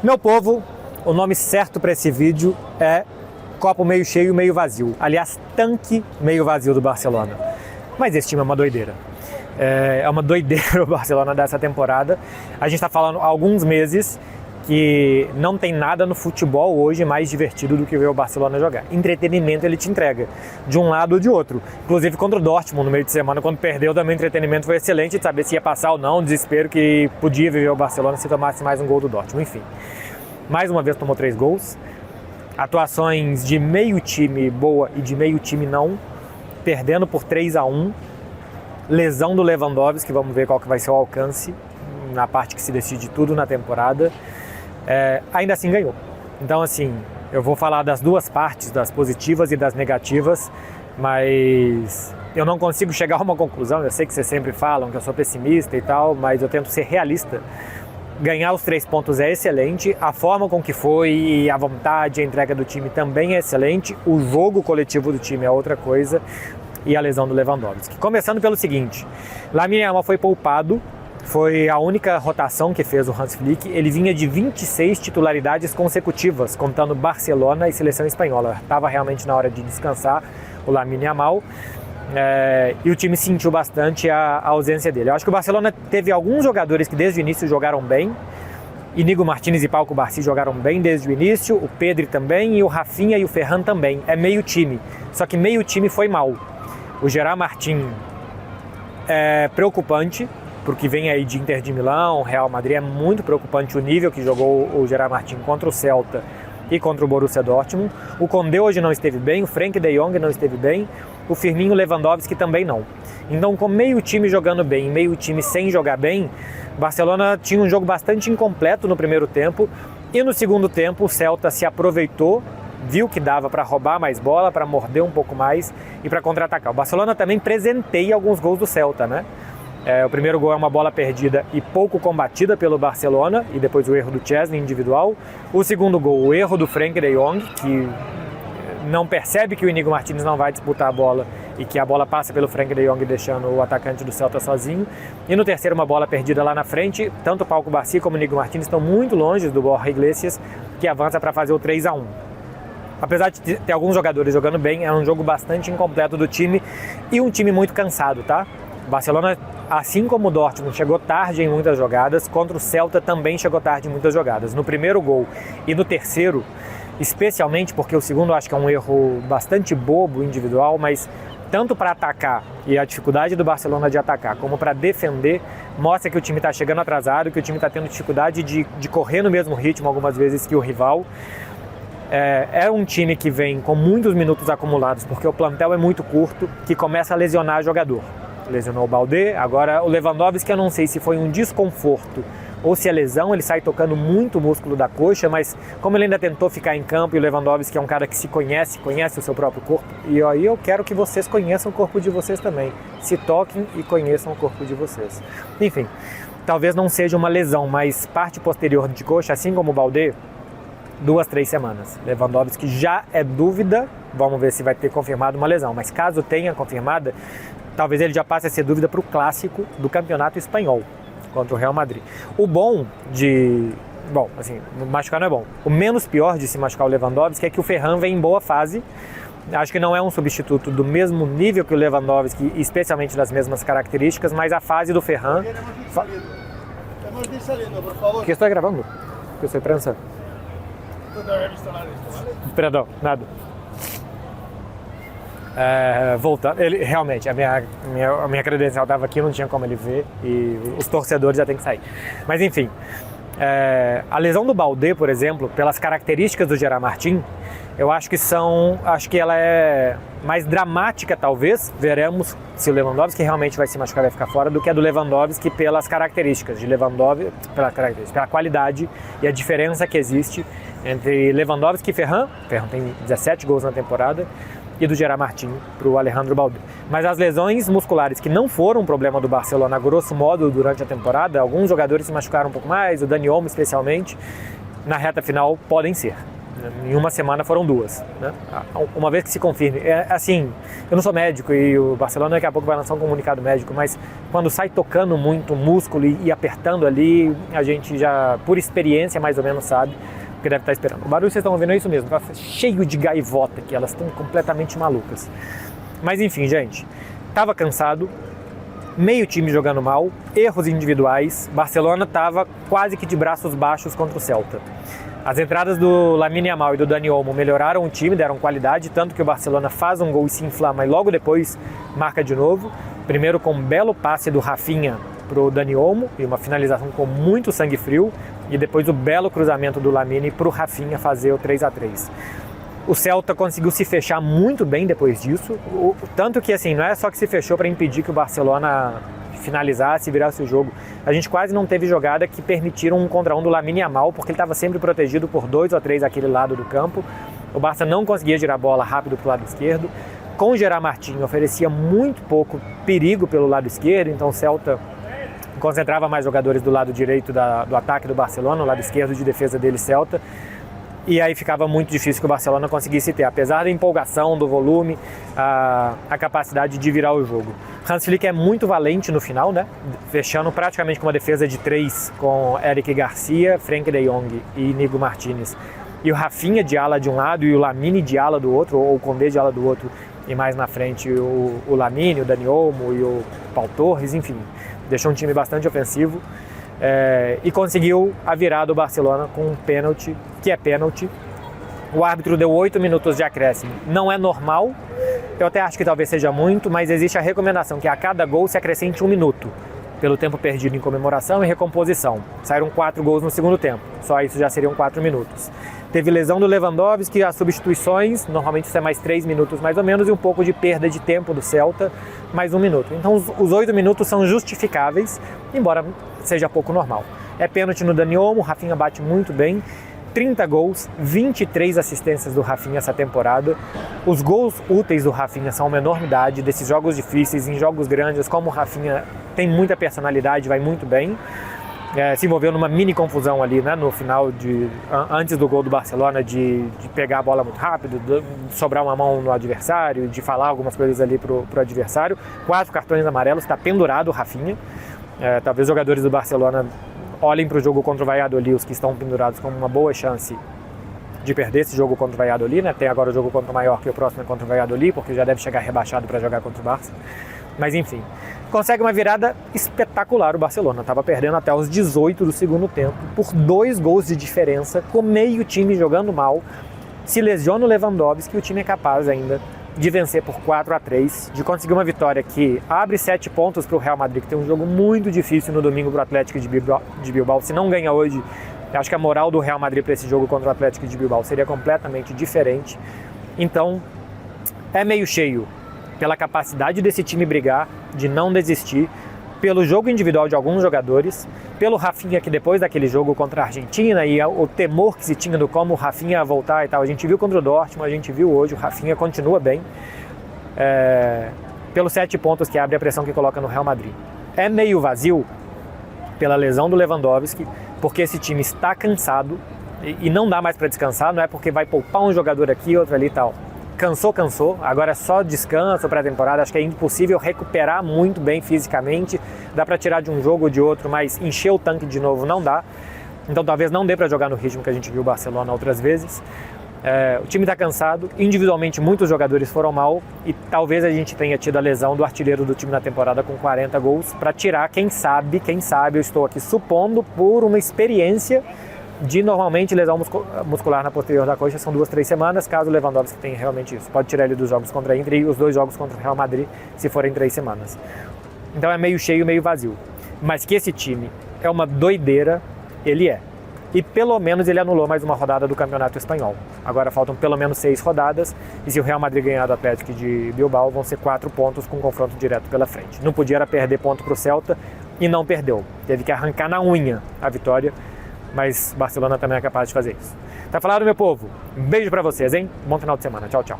Meu povo, o nome certo para esse vídeo é copo meio cheio, meio vazio. Aliás, tanque meio vazio do Barcelona. Mas esse time é uma doideira. É uma doideira o Barcelona dessa temporada. A gente está falando há alguns meses que não tem nada no futebol hoje mais divertido do que ver o Barcelona jogar. Entretenimento ele te entrega, de um lado ou de outro. Inclusive contra o Dortmund no meio de semana, quando perdeu, também o entretenimento foi excelente de saber se ia passar ou não, o desespero que podia viver o Barcelona se tomasse mais um gol do Dortmund. Enfim, mais uma vez tomou 3 gols. Atuações de meio time boa e de meio time não, perdendo por 3-1. Lesão do Lewandowski, vamos ver qual que vai ser o alcance na parte que se decide tudo na temporada. Ainda assim ganhou. Então assim, eu vou falar das duas partes, das positivas e das negativas, mas eu não consigo chegar a uma conclusão. Eu sei que vocês sempre falam que eu sou pessimista e tal, mas eu tento ser realista. Ganhar os 3 pontos é excelente, a forma com que foi e a vontade, a entrega do time também é excelente, o jogo coletivo do time é outra coisa e a lesão do Lewandowski. Começando pelo seguinte, Lamine Yamal foi poupado, foi a única rotação que fez o Hans Flick. Ele vinha de 26 titularidades consecutivas, contando Barcelona e seleção espanhola. Estava realmente na hora de descansar o Lamine Yamal. E o time sentiu bastante a ausência dele. Eu acho que o Barcelona teve alguns jogadores que desde o início jogaram bem. Íñigo Martínez e Pau Cubarsí jogaram bem desde o início, o Pedri também e o Rafinha e o Ferran também. É meio time, só que meio time foi mal. O Gerard Martin é preocupante, porque vem aí de Inter de Milão, Real Madrid. É muito preocupante o nível que jogou o Gerard Martin contra o Celta e contra o Borussia Dortmund. O Condé hoje não esteve bem, o Frenkie de Jong não esteve bem, o Firmino, Lewandowski também não. Então, com meio time jogando bem, meio time sem jogar bem, o Barcelona tinha um jogo bastante incompleto no primeiro tempo, e no segundo tempo o Celta se aproveitou, viu que dava para roubar mais bola, para morder um pouco mais e para contra-atacar. O Barcelona também presenteia alguns gols do Celta, né? O primeiro gol é uma bola perdida e pouco combatida pelo Barcelona, e depois o erro do Chesney individual. O segundo gol, o erro do Frenkie de Jong, que não percebe que o Íñigo Martínez não vai disputar a bola e que a bola passa pelo Frenkie de Jong, deixando o atacante do Celta sozinho. E no terceiro, uma bola perdida lá na frente. Tanto o Pau Cubarsí como o Íñigo Martínez estão muito longe do Borja Iglesias, que avança para fazer o 3-1. Apesar de ter alguns jogadores jogando bem, é um jogo bastante incompleto do time e um time muito cansado, tá? O Barcelona, assim como o Dortmund, chegou tarde em muitas jogadas, contra o Celta também chegou tarde em muitas jogadas. No primeiro gol e no terceiro, especialmente porque o segundo eu acho que é um erro bastante bobo individual, mas tanto para atacar e a dificuldade do Barcelona de atacar, como para defender, mostra que o time está chegando atrasado, que o time está tendo dificuldade de correr no mesmo ritmo algumas vezes que o rival. É um time que vem com muitos minutos acumulados, porque o plantel é muito curto, que começa a lesionar jogador. Lesionou o Baldé, agora o Lewandowski, que eu não sei se foi um desconforto ou se é lesão, ele sai tocando muito o músculo da coxa, mas como ele ainda tentou ficar em campo, e o Lewandowski é um cara que se conhece o seu próprio corpo, e aí eu quero que vocês conheçam o corpo de vocês também, se toquem e conheçam o corpo de vocês. Enfim, talvez não seja uma lesão, mas parte posterior de coxa, assim como o Baldé, 2-3 semanas. Lewandowski já é dúvida, vamos ver se vai ter confirmado uma lesão, mas caso tenha confirmada, talvez ele já passe a ser dúvida para o clássico do campeonato espanhol, contra o Real Madrid. O bom de... Bom, assim, machucar não é bom. O menos pior de se machucar o Lewandowski é que o Ferran vem em boa fase. Acho que não é um substituto do mesmo nível que o Lewandowski, especialmente das mesmas características, mas a fase do Ferran... O que estou gravando? Que eu sou prensa. Perdão, nada. Voltando, ele realmente, a minha credencial estava aqui, não tinha como ele ver, e os torcedores já têm que sair. Mas enfim, a lesão do Baldé, por exemplo, pelas características do Gerard Martin, eu acho que ela é mais dramática, talvez. Veremos se o Lewandowski realmente vai se machucar, vai ficar fora, do que a do Lewandowski pelas características de Lewandowski, pela qualidade e a diferença que existe entre Lewandowski e Ferran. Ferran tem 17 gols na temporada, e do Gerard Martin para o Alejandro Baldé. Mas as lesões musculares, que não foram um problema do Barcelona, a grosso modo, durante a temporada, alguns jogadores se machucaram um pouco mais, o Dani Olmo especialmente, na reta final podem ser. Em uma semana foram 2, né? Uma vez que se confirme. Assim, eu não sou médico e o Barcelona daqui a pouco vai lançar um comunicado médico, mas quando sai tocando muito o músculo e apertando ali, a gente já, por experiência, mais ou menos sabe o que deve estar esperando. O barulho vocês estão ouvindo é isso mesmo, tá cheio de gaivota aqui, elas estão completamente malucas. Mas enfim, gente, tava cansado, meio time jogando mal, erros individuais, Barcelona tava quase que de braços baixos contra o Celta. As entradas do Lamine Yamal e do Dani Olmo melhoraram o time, deram qualidade, tanto que o Barcelona faz um gol e se inflama e logo depois marca de novo. Primeiro com um belo passe do Rafinha para o Dani Olmo e uma finalização com muito sangue frio, e depois o belo cruzamento do Lamine para o Rafinha fazer o 3-3. O Celta conseguiu se fechar muito bem depois disso, tanto que assim, não é só que se fechou para impedir que o Barcelona finalizasse e virasse o jogo. A gente quase não teve jogada que permitiram um contra um do Lamine Yamal, porque ele estava sempre protegido por 2 ou 3 daquele lado do campo. O Barça não conseguia girar a bola rápido para o lado esquerdo. Com o Gerard Martin oferecia muito pouco perigo pelo lado esquerdo, então o Celta concentrava mais jogadores do lado direito do ataque do Barcelona, o lado esquerdo de defesa dele, Celta. E aí ficava muito difícil que o Barcelona conseguisse ter, apesar da empolgação, do volume, a capacidade de virar o jogo. Hans Flick é muito valente no final, né? Fechando praticamente com uma defesa de 3 com Eric Garcia, Frenkie de Jong e Inigo Martínez. E o Rafinha de ala de um lado e o Lamine de ala do outro, ou o Condé de ala do outro, e mais na frente o Lamine, o Dani Olmo e o Pau Torres, enfim. Deixou um time bastante ofensivo. E conseguiu a virada do Barcelona com um pênalti, que é pênalti. O árbitro deu 8 minutos de acréscimo. Não é normal, eu até acho que talvez seja muito, mas existe a recomendação que a cada gol se acrescente 1 minuto, pelo tempo perdido em comemoração e recomposição. Saíram 4 gols no segundo tempo, só isso já seriam 4 minutos. Teve lesão do Lewandowski, as substituições, normalmente isso é mais 3 minutos mais ou menos, e um pouco de perda de tempo do Celta, mais 1 minuto. Então os 8 minutos são justificáveis, embora seja pouco normal. É pênalti no Dani Olmo, o Rafinha bate muito bem, 30 gols, 23 assistências do Rafinha essa temporada. Os gols úteis do Rafinha são uma enormidade, desses jogos difíceis, em jogos grandes, como o Rafinha tem muita personalidade, vai muito bem. Se envolveu numa mini confusão ali, né, no final, antes do gol do Barcelona, de pegar a bola muito rápido, de sobrar uma mão no adversário, de falar algumas coisas ali pro adversário. 4 cartões amarelos, está pendurado o Rafinha. Talvez os jogadores do Barcelona olhem para o jogo contra o Valladolid, os que estão pendurados, como uma boa chance de perder esse jogo contra o Valladolid, né? Tem agora o jogo contra o Mallorca e o próximo é contra o Valladolid, porque já deve chegar rebaixado para jogar contra o Barça. Mas enfim, consegue uma virada espetacular o Barcelona. Estava perdendo até os 18 do segundo tempo, por 2 gols de diferença, com meio time jogando mal. Se lesiona o Lewandowski, o time é capaz ainda de vencer por 4-3, de conseguir uma vitória que abre 7 pontos para o Real Madrid, que tem um jogo muito difícil no domingo para o Atlético de Bilbao. Se não ganha hoje, eu acho que a moral do Real Madrid para esse jogo contra o Atlético de Bilbao seria completamente diferente. Então, é meio cheio pela capacidade desse time brigar, de não desistir, pelo jogo individual de alguns jogadores, pelo Rafinha, que depois daquele jogo contra a Argentina e o temor que se tinha do como o Rafinha ia voltar e tal, a gente viu contra o Dortmund, a gente viu hoje, o Rafinha continua bem, pelos 7 pontos que abre a pressão que coloca no Real Madrid. É meio vazio pela lesão do Lewandowski, porque esse time está cansado e não dá mais para descansar, não é porque vai poupar um jogador aqui, outro ali e tal. Cansou, agora é só descanso para a temporada, acho que é impossível recuperar muito bem fisicamente, dá para tirar de um jogo ou de outro, mas encher o tanque de novo não dá, então talvez não dê para jogar no ritmo que a gente viu o Barcelona outras vezes. O time está cansado, individualmente muitos jogadores foram mal e talvez a gente tenha tido a lesão do artilheiro do time na temporada com 40 gols para tirar, quem sabe, eu estou aqui supondo por uma experiência de normalmente lesão muscular na posterior da coxa, são 2-3 semanas, caso o Lewandowski tenha realmente isso. Pode tirar ele dos jogos contra a Inter e os 2 jogos contra o Real Madrid, se forem 3 semanas. Então é meio cheio, meio vazio. Mas que esse time é uma doideira, ele é. E pelo menos ele anulou mais uma rodada do Campeonato Espanhol. Agora faltam pelo menos 6 rodadas, e se o Real Madrid ganhar do Atlético de Bilbao, vão ser 4 pontos com confronto direto pela frente. Não podia era perder ponto para o Celta, e não perdeu. Teve que arrancar na unha a vitória, mas Barcelona também é capaz de fazer isso. Tá falado, meu povo? Um beijo pra vocês, hein? Bom final de semana. Tchau, tchau.